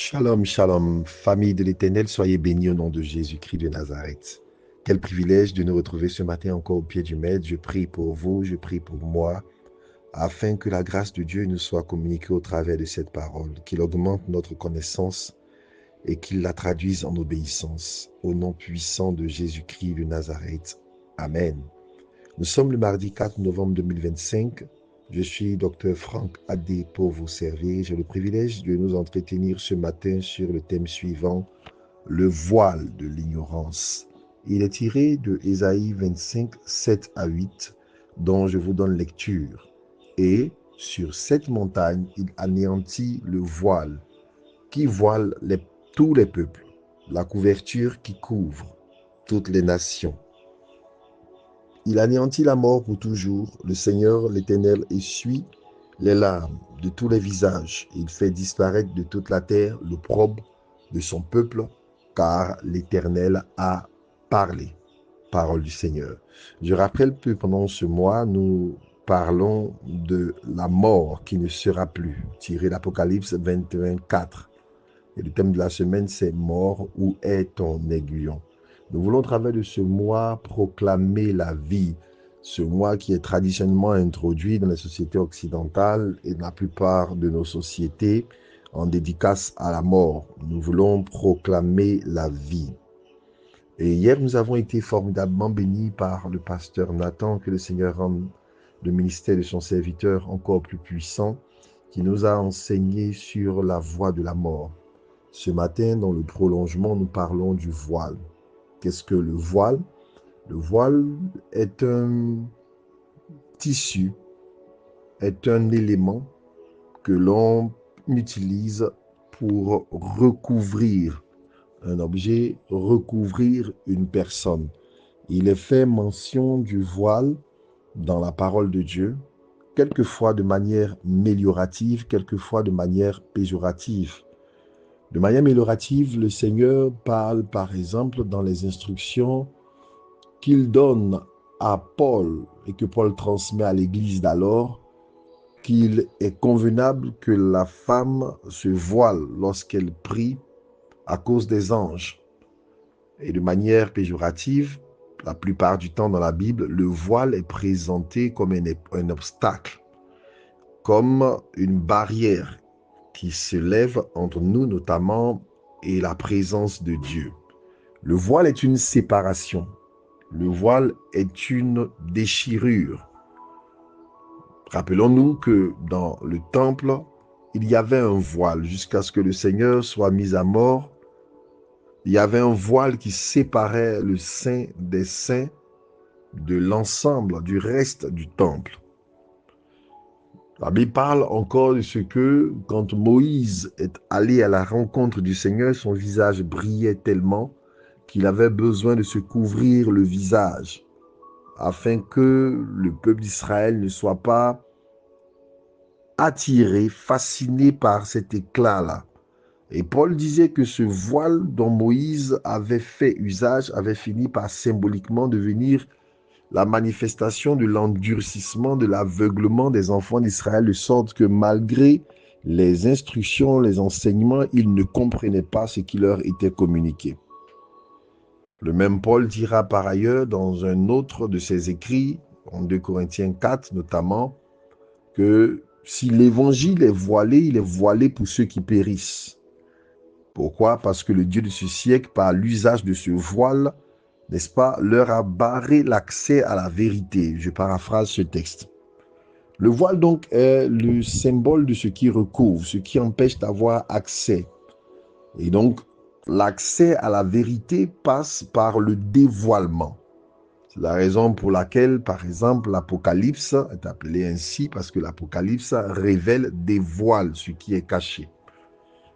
Shalom, shalom, famille de l'Éternel, soyez bénis au nom de Jésus-Christ de Nazareth. Quel privilège de nous retrouver ce matin encore au pied du Maître. Je prie pour vous, je prie pour moi, afin que la grâce de Dieu nous soit communiquée au travers de cette parole, qu'il augmente notre connaissance et qu'il la traduise en obéissance. Au nom puissant de Jésus-Christ de Nazareth. Amen. Nous sommes le mardi 4 novembre 2025. Je suis Dr Franck Adé pour vous servir. J'ai le privilège de nous entretenir ce matin sur le thème suivant, le voile de l'ignorance. Il est tiré de Ésaïe 25, 7 à 8, dont je vous donne lecture. Et sur cette montagne, il anéantit le voile qui voile tous les peuples, la couverture qui couvre toutes les nations. Il anéantit la mort pour toujours. Le Seigneur, l'Éternel, essuie les larmes de tous les visages. Il fait disparaître de toute la terre l'opprobre de son peuple, car l'Éternel a parlé. Parole du Seigneur. Je rappelle que pendant ce mois, nous parlons de la mort qui ne sera plus, tiré d'Apocalypse 21, 4. Et le thème de la semaine, c'est « Mort, où est ton aiguillon ?» Nous voulons, au travers de ce mois, proclamer la vie. Ce mois qui est traditionnellement introduit dans les sociétés occidentales et dans la plupart de nos sociétés en dédicace à la mort. Nous voulons proclamer la vie. Et hier, nous avons été formidablement bénis par le pasteur Nathan, que le Seigneur rende le ministère de son serviteur encore plus puissant, qui nous a enseigné sur la voie de la mort. Ce matin, dans le prolongement, nous parlons du voile. Qu'est-ce que le voile? Le voile est un tissu, est un élément que l'on utilise pour recouvrir un objet, recouvrir une personne. Il est fait mention du voile dans la parole de Dieu, quelquefois de manière améliorative, quelquefois de manière péjorative. De manière améliorative, le Seigneur parle par exemple dans les instructions qu'il donne à Paul et que Paul transmet à l'Église d'alors, qu'il est convenable que la femme se voile lorsqu'elle prie à cause des anges. Et de manière péjorative, la plupart du temps dans la Bible, le voile est présenté comme un obstacle, comme une barrière qui se lève entre nous notamment et la présence de Dieu. Le voile est une séparation. Le voile est une déchirure. Rappelons-nous que dans le temple, il y avait un voile jusqu'à ce que le Seigneur soit mis à mort. Il y avait un voile qui séparait le saint des saints de l'ensemble, du reste du temple. La Bible parle encore de ce que, quand Moïse est allé à la rencontre du Seigneur, son visage brillait tellement qu'il avait besoin de se couvrir le visage, afin que le peuple d'Israël ne soit pas attiré, fasciné par cet éclat-là. Et Paul disait que ce voile dont Moïse avait fait usage avait fini par symboliquement devenir la manifestation de l'endurcissement, de l'aveuglement des enfants d'Israël, de sorte que malgré les instructions, les enseignements, ils ne comprenaient pas ce qui leur était communiqué. Le même Paul dira par ailleurs dans un autre de ses écrits, en 2 Corinthiens 4 notamment, que si l'évangile est volé, il est voilé pour ceux qui périssent. Pourquoi? Parce que le Dieu de ce siècle, par l'usage de ce voile, n'est-ce pas, leur a barré l'accès à la vérité. Je paraphrase ce texte. Le voile donc est le symbole de ce qui recouvre, ce qui empêche d'avoir accès. Et donc, l'accès à la vérité passe par le dévoilement. C'est la raison pour laquelle, par exemple, l'Apocalypse est appelé ainsi, parce que l'Apocalypse révèle, dévoile ce qui est caché.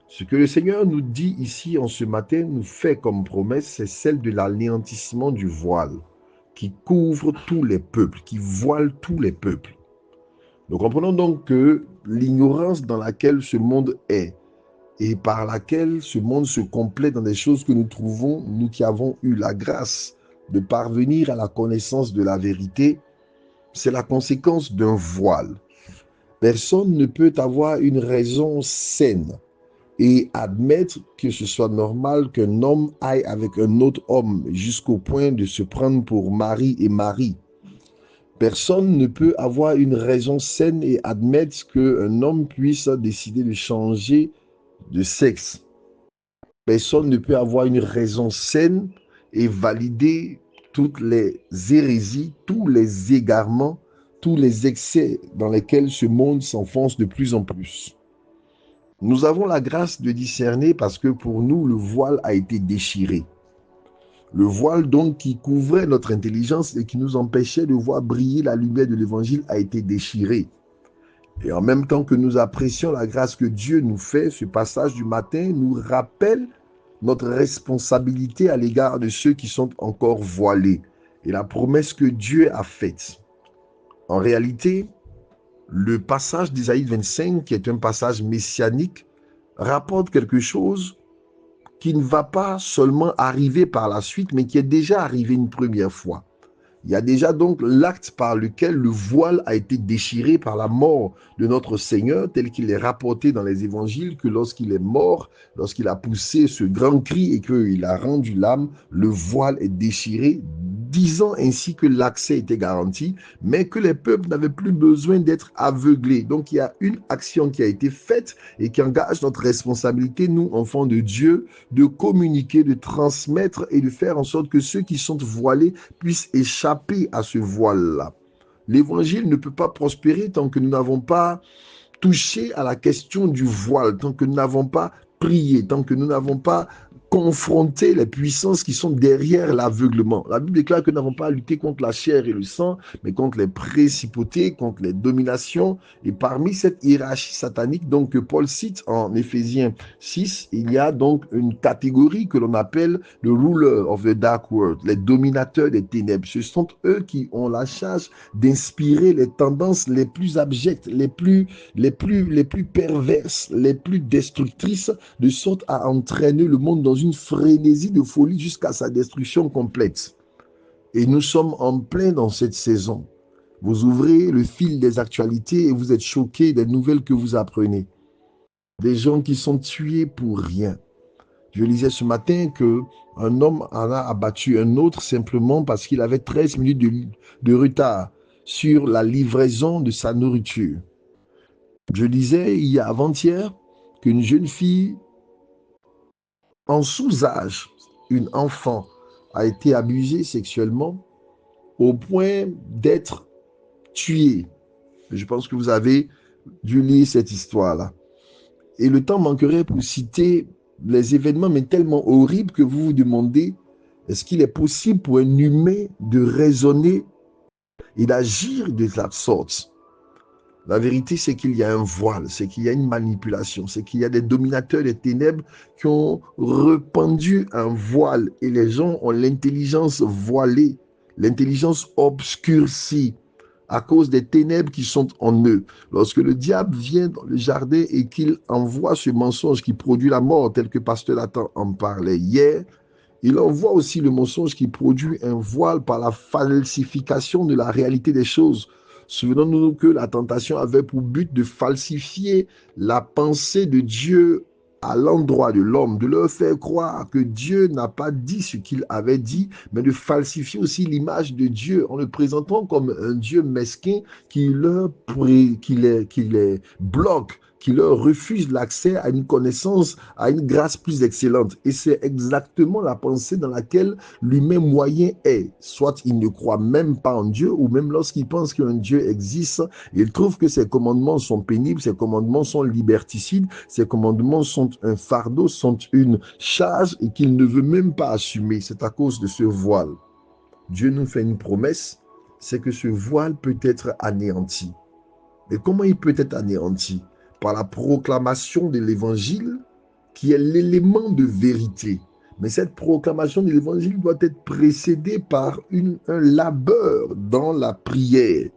Ce que le Seigneur nous dit ici en ce matin, nous fait comme promesse, c'est celle de l'anéantissement du voile qui couvre tous les peuples, qui voile tous les peuples. Nous comprenons donc que l'ignorance dans laquelle ce monde est et par laquelle ce monde se complète dans des choses que nous trouvons, nous qui avons eu la grâce de parvenir à la connaissance de la vérité, c'est la conséquence d'un voile. Personne ne peut avoir une raison saine et admettre que ce soit normal qu'un homme aille avec un autre homme jusqu'au point de se prendre pour mari et mari. Personne ne peut avoir une raison saine et admettre qu'un homme puisse décider de changer de sexe. Personne ne peut avoir une raison saine et valider toutes les hérésies, tous les égarements, tous les excès dans lesquels ce monde s'enfonce de plus en plus. Nous avons la grâce de discerner parce que pour nous, le voile a été déchiré. Le voile donc qui couvrait notre intelligence et qui nous empêchait de voir briller la lumière de l'évangile a été déchiré. Et en même temps que nous apprécions la grâce que Dieu nous fait, ce passage du matin nous rappelle notre responsabilité à l'égard de ceux qui sont encore voilés et la promesse que Dieu a faite. En réalité, le passage d'Isaïe 25, qui est un passage messianique, rapporte quelque chose qui ne va pas seulement arriver par la suite, mais qui est déjà arrivé une première fois. Il y a déjà donc l'acte par lequel le voile a été déchiré par la mort de notre Seigneur, tel qu'il est rapporté dans les évangiles, que lorsqu'il est mort, lorsqu'il a poussé ce grand cri et qu'il a rendu l'âme, le voile est déchiré, disant ainsi que l'accès était garanti, mais que les peuples n'avaient plus besoin d'être aveuglés. Donc il y a une action qui a été faite et qui engage notre responsabilité, nous, enfants de Dieu, de communiquer, de transmettre et de faire en sorte que ceux qui sont voilés puissent échapper à ce voile-là. L'évangile ne peut pas prospérer tant que nous n'avons pas touché à la question du voile, tant que nous n'avons pas prié, tant que nous n'avons pas confronté les puissances qui sont derrière l'aveuglement. La Bible déclare que nous n'avons pas à lutter contre la chair et le sang, mais contre les principautés, contre les dominations. Et parmi cette hiérarchie satanique donc, que Paul cite en Éphésiens 6, il y a donc une catégorie que l'on appelle le ruler of the dark world, les dominateurs des ténèbres. Ce sont eux qui ont la charge d'inspirer les tendances les plus abjectes, les plus perverses, les plus destructrices, de sorte à entraîner le monde dans une frénésie de folie jusqu'à sa destruction complète. Et nous sommes en plein dans cette saison. Vous ouvrez le fil des actualités et vous êtes choqués des nouvelles que vous apprenez. Des gens qui sont tués pour rien. Je lisais ce matin qu'un homme en a abattu un autre simplement parce qu'il avait 13 minutes de retard sur la livraison de sa nourriture. Je lisais il y a avant-hier qu'une jeune fille en sous-âge, une enfant, a été abusée sexuellement au point d'être tuée. Je pense que vous avez dû lire cette histoire-là. Et le temps manquerait pour citer les événements, mais tellement horribles que vous vous demandez, est-ce qu'il est possible pour un humain de raisonner et d'agir de la sorte? La vérité, c'est qu'il y a un voile, c'est qu'il y a une manipulation, c'est qu'il y a des dominateurs des ténèbres qui ont répandu un voile et les gens ont l'intelligence voilée, l'intelligence obscurcie à cause des ténèbres qui sont en eux. Lorsque le diable vient dans le jardin et qu'il envoie ce mensonge qui produit la mort, tel que Pasteur Nathan en parlait hier, il envoie aussi le mensonge qui produit un voile par la falsification de la réalité des choses. Souvenons-nous que la tentation avait pour but de falsifier la pensée de Dieu à l'endroit de l'homme, de leur faire croire que Dieu n'a pas dit ce qu'il avait dit, mais de falsifier aussi l'image de Dieu en le présentant comme un Dieu mesquin qui les bloque, qui leur refuse l'accès à une connaissance, à une grâce plus excellente. Et c'est exactement la pensée dans laquelle l'humain moyen est. Soit il ne croit même pas en Dieu, ou même lorsqu'il pense qu'un Dieu existe, il trouve que ses commandements sont pénibles, ses commandements sont liberticides, ses commandements sont un fardeau, sont une charge et qu'il ne veut même pas assumer. C'est à cause de ce voile. Dieu nous fait une promesse, c'est que ce voile peut être anéanti. Mais comment il peut être anéanti? Par la proclamation de l'évangile qui est l'élément de vérité. Mais cette proclamation de l'évangile doit être précédée par un labeur dans la prière.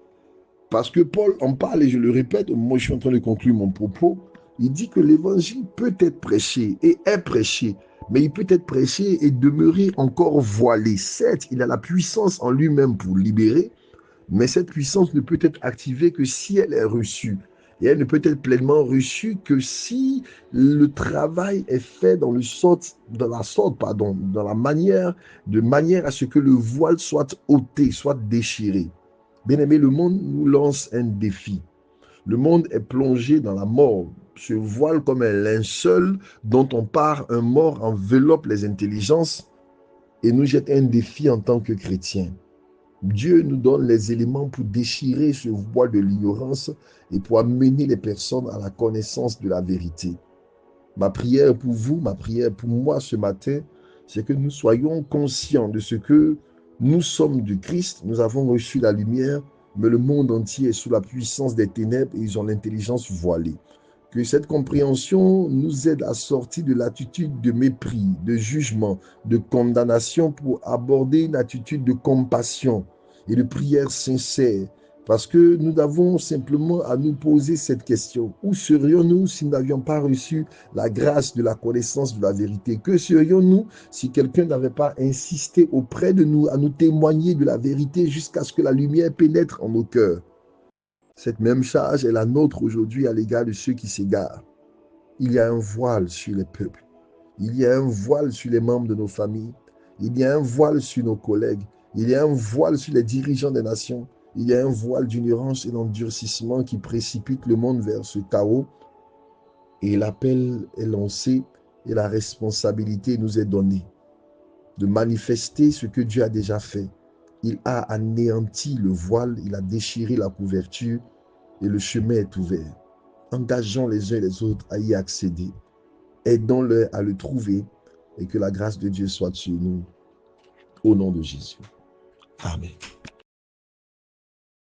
Parce que Paul en parle, et je le répète, moi je suis en train de conclure mon propos, il dit que l'évangile peut être prêché et est prêché, mais il peut être prêché et demeurer encore voilé. Certes, il a la puissance en lui-même pour libérer, mais cette puissance ne peut être activée que si elle est reçue. Et elle ne peut être pleinement reçue que si le travail est fait dans la manière, de manière à ce que le voile soit ôté, soit déchiré. Bien aimé, le monde nous lance un défi. Le monde est plongé dans la mort. Ce voile comme un linceul dont on part, un mort enveloppe les intelligences et nous jette un défi en tant que chrétiens. Dieu nous donne les éléments pour déchirer ce voile de l'ignorance et pour amener les personnes à la connaissance de la vérité. Ma prière pour vous, ma prière pour moi ce matin, c'est que nous soyons conscients de ce que nous sommes du Christ, nous avons reçu la lumière, mais le monde entier est sous la puissance des ténèbres et ils ont l'intelligence voilée. Que cette compréhension nous aide à sortir de l'attitude de mépris, de jugement, de condamnation pour aborder une attitude de compassion et de prière sincère. Parce que nous avons simplement à nous poser cette question. Où serions-nous si nous n'avions pas reçu la grâce de la connaissance de la vérité? Que serions-nous si quelqu'un n'avait pas insisté auprès de nous à nous témoigner de la vérité jusqu'à ce que la lumière pénètre en nos cœurs? Cette même charge est la nôtre aujourd'hui à l'égard de ceux qui s'égarent. Il y a un voile sur les peuples. Il y a un voile sur les membres de nos familles. Il y a un voile sur nos collègues. Il y a un voile sur les dirigeants des nations. Il y a un voile d'ignorance et d'endurcissement qui précipite le monde vers ce chaos. Et l'appel est lancé et la responsabilité nous est donnée de manifester ce que Dieu a déjà fait. Il a anéanti le voile, il a déchiré la couverture et le chemin est ouvert. Engageons les uns et les autres à y accéder. Aidons-les à le trouver et que la grâce de Dieu soit sur nous. Au nom de Jésus. Amen.